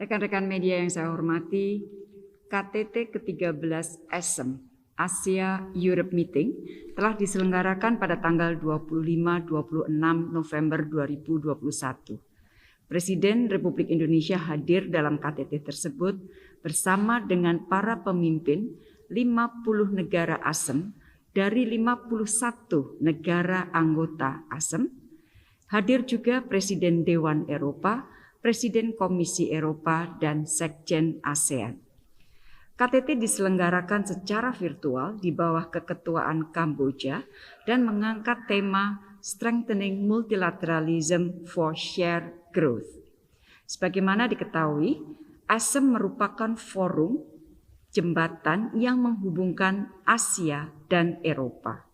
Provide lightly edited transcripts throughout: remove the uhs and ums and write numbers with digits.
Rekan-rekan media yang saya hormati, KTT ke-13 ASEM Asia Europe Meeting telah diselenggarakan pada tanggal 25-26 November 2021. Presiden Republik Indonesia hadir dalam KTT tersebut bersama dengan para pemimpin 50 negara ASEM dari 51 negara anggota ASEM. Hadir juga Presiden Dewan Eropa, Presiden Komisi Eropa, dan Sekjen ASEAN. KTT diselenggarakan secara virtual di bawah keketuaan Kamboja dan mengangkat tema Strengthening Multilateralism for Shared Growth. Sebagaimana diketahui, ASEM merupakan forum jembatan yang menghubungkan Asia dan Eropa.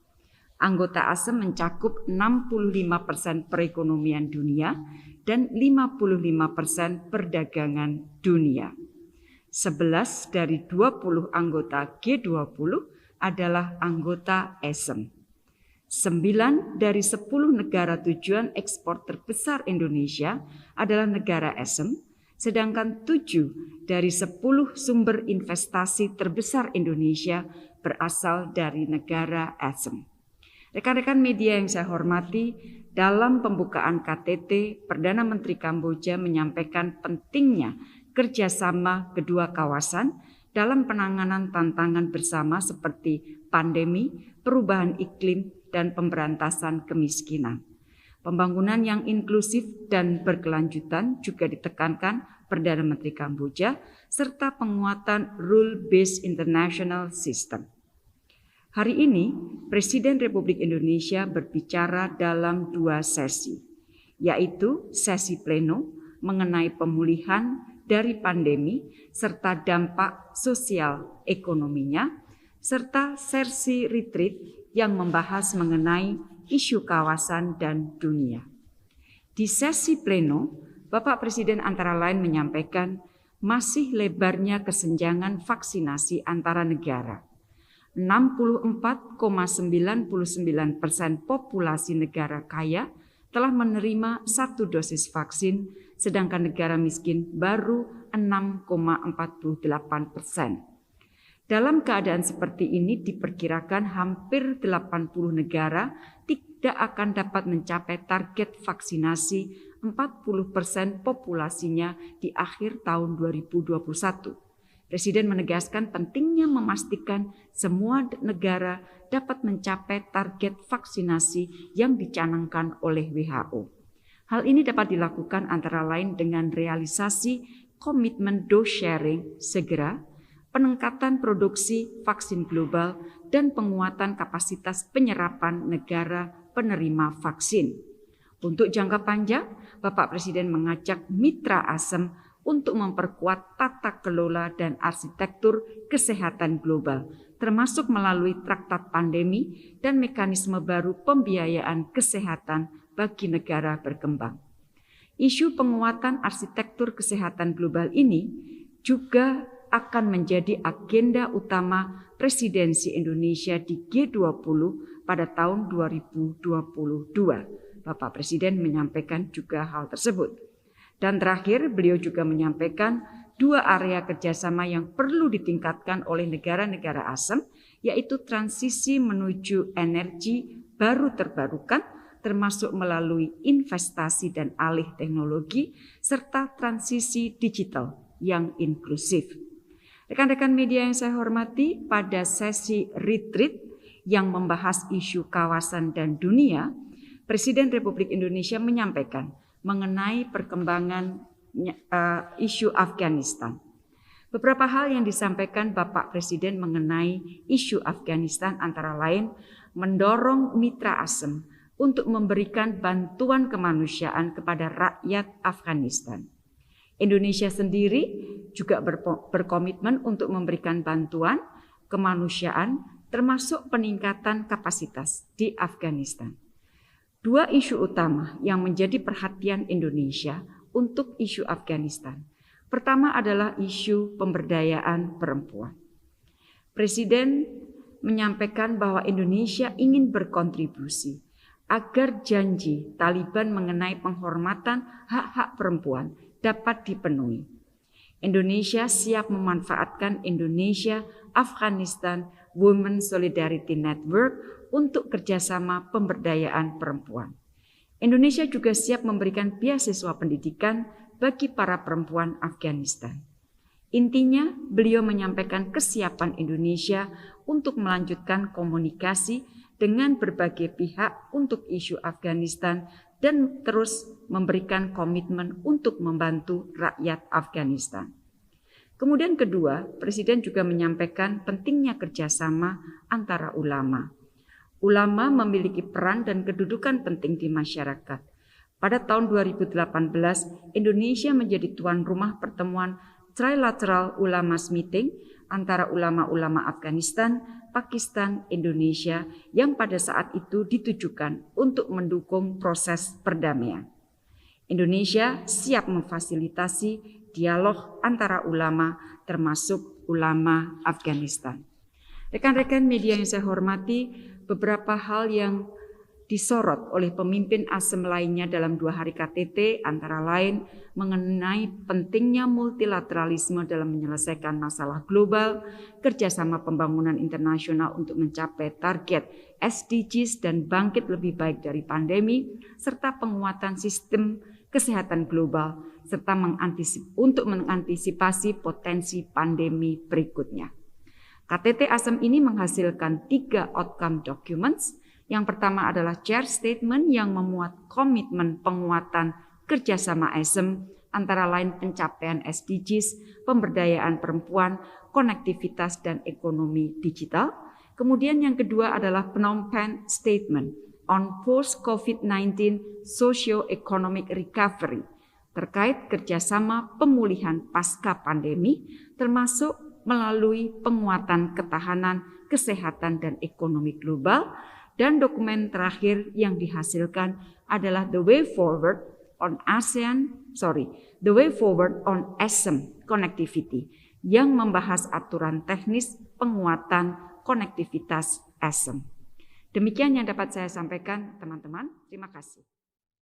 Anggota ASEM mencakup 65% perekonomian dunia dan 55% perdagangan dunia. 11 dari 20 anggota G20 adalah anggota ASEM. 9 dari 10 negara tujuan ekspor terbesar Indonesia adalah negara ASEM, sedangkan 7 dari 10 sumber investasi terbesar Indonesia berasal dari negara ASEM. Rekan-rekan media yang saya hormati, dalam pembukaan KTT, Perdana Menteri Kamboja menyampaikan pentingnya kerjasama kedua kawasan dalam penanganan tantangan bersama seperti pandemi, perubahan iklim, dan pemberantasan kemiskinan. Pembangunan yang inklusif dan berkelanjutan juga ditekankan Perdana Menteri Kamboja, serta penguatan rule-based international system. Hari ini, Presiden Republik Indonesia berbicara dalam 2 sesi, yaitu sesi pleno mengenai pemulihan dari pandemi serta dampak sosial ekonominya, serta sesi retreat yang membahas mengenai isu kawasan dan dunia. Di sesi pleno, Bapak Presiden antara lain menyampaikan masih lebarnya kesenjangan vaksinasi antara negara. 64,99% populasi negara kaya telah menerima 1 dosis vaksin, sedangkan negara miskin baru 6,48%. Dalam keadaan seperti ini diperkirakan hampir 80 negara tidak akan dapat mencapai target vaksinasi 40% populasinya di akhir tahun 2021. Presiden menegaskan pentingnya memastikan semua negara dapat mencapai target vaksinasi yang dicanangkan oleh WHO. Hal ini dapat dilakukan antara lain dengan realisasi komitmen dose sharing segera, peningkatan produksi vaksin global, dan penguatan kapasitas penyerapan negara penerima vaksin. Untuk jangka panjang, Bapak Presiden mengajak mitra ASEM untuk memperkuat tata kelola dan arsitektur kesehatan global, termasuk melalui traktat pandemi dan mekanisme baru pembiayaan kesehatan bagi negara berkembang. Isu penguatan arsitektur kesehatan global ini juga akan menjadi agenda utama presidensi Indonesia di G20 pada tahun 2022. Bapak Presiden menyampaikan juga hal tersebut. Dan terakhir, beliau juga menyampaikan 2 area kerjasama yang perlu ditingkatkan oleh negara-negara ASEM, yaitu transisi menuju energi baru terbarukan, termasuk melalui investasi dan alih teknologi, serta transisi digital yang inklusif. Rekan-rekan media yang saya hormati, pada sesi retreat yang membahas isu kawasan dan dunia, Presiden Republik Indonesia menyampaikan mengenai perkembangan isu Afghanistan. Beberapa hal yang disampaikan Bapak Presiden mengenai isu Afghanistan antara lain mendorong mitra ASEM untuk memberikan bantuan kemanusiaan kepada rakyat Afghanistan. Indonesia sendiri juga berkomitmen untuk memberikan bantuan kemanusiaan termasuk peningkatan kapasitas di Afghanistan. 2 isu utama yang menjadi perhatian Indonesia untuk isu Afghanistan. Pertama adalah isu pemberdayaan perempuan. Presiden menyampaikan bahwa Indonesia ingin berkontribusi agar janji Taliban mengenai penghormatan hak-hak perempuan dapat dipenuhi. Indonesia siap memanfaatkan Indonesia-Afghanistan Women Solidarity Network untuk kerjasama pemberdayaan perempuan. Indonesia juga siap memberikan beasiswa pendidikan bagi para perempuan Afghanistan. Intinya, beliau menyampaikan kesiapan Indonesia untuk melanjutkan komunikasi dengan berbagai pihak untuk isu Afghanistan dan terus memberikan komitmen untuk membantu rakyat Afghanistan. Kemudian kedua, Presiden juga menyampaikan pentingnya kerjasama antara ulama. Ulama memiliki peran dan kedudukan penting di masyarakat. Pada tahun 2018, Indonesia menjadi tuan rumah pertemuan Trilateral Ulamas Meeting antara ulama-ulama Afghanistan, Pakistan, Indonesia yang pada saat itu ditujukan untuk mendukung proses perdamaian. Indonesia siap memfasilitasi dialog antara ulama termasuk ulama Afghanistan. Rekan-rekan media yang saya hormati, beberapa hal yang disorot oleh pemimpin ASEM lainnya dalam 2 hari KTT antara lain mengenai pentingnya multilateralisme dalam menyelesaikan masalah global, kerjasama pembangunan internasional untuk mencapai target SDGs dan bangkit lebih baik dari pandemi, serta penguatan sistem kesehatan global, serta untuk mengantisipasi potensi pandemi berikutnya. KTT ASEM ini menghasilkan 3 outcome documents. Yang pertama adalah chair statement yang memuat komitmen penguatan kerjasama ASEM antara lain pencapaian SDGs, pemberdayaan perempuan, konektivitas dan ekonomi digital. Kemudian yang kedua adalah Phnom Penh Statement on Post-COVID-19 Socio-Economic Recovery terkait kerjasama pemulihan pasca pandemi termasuk melalui penguatan ketahanan, kesehatan dan ekonomi global. Dan dokumen terakhir yang dihasilkan adalah The Way Forward on ASEM Connectivity yang membahas aturan teknis penguatan konektivitas ASEM. Demikian yang dapat saya sampaikan, teman-teman. Terima kasih.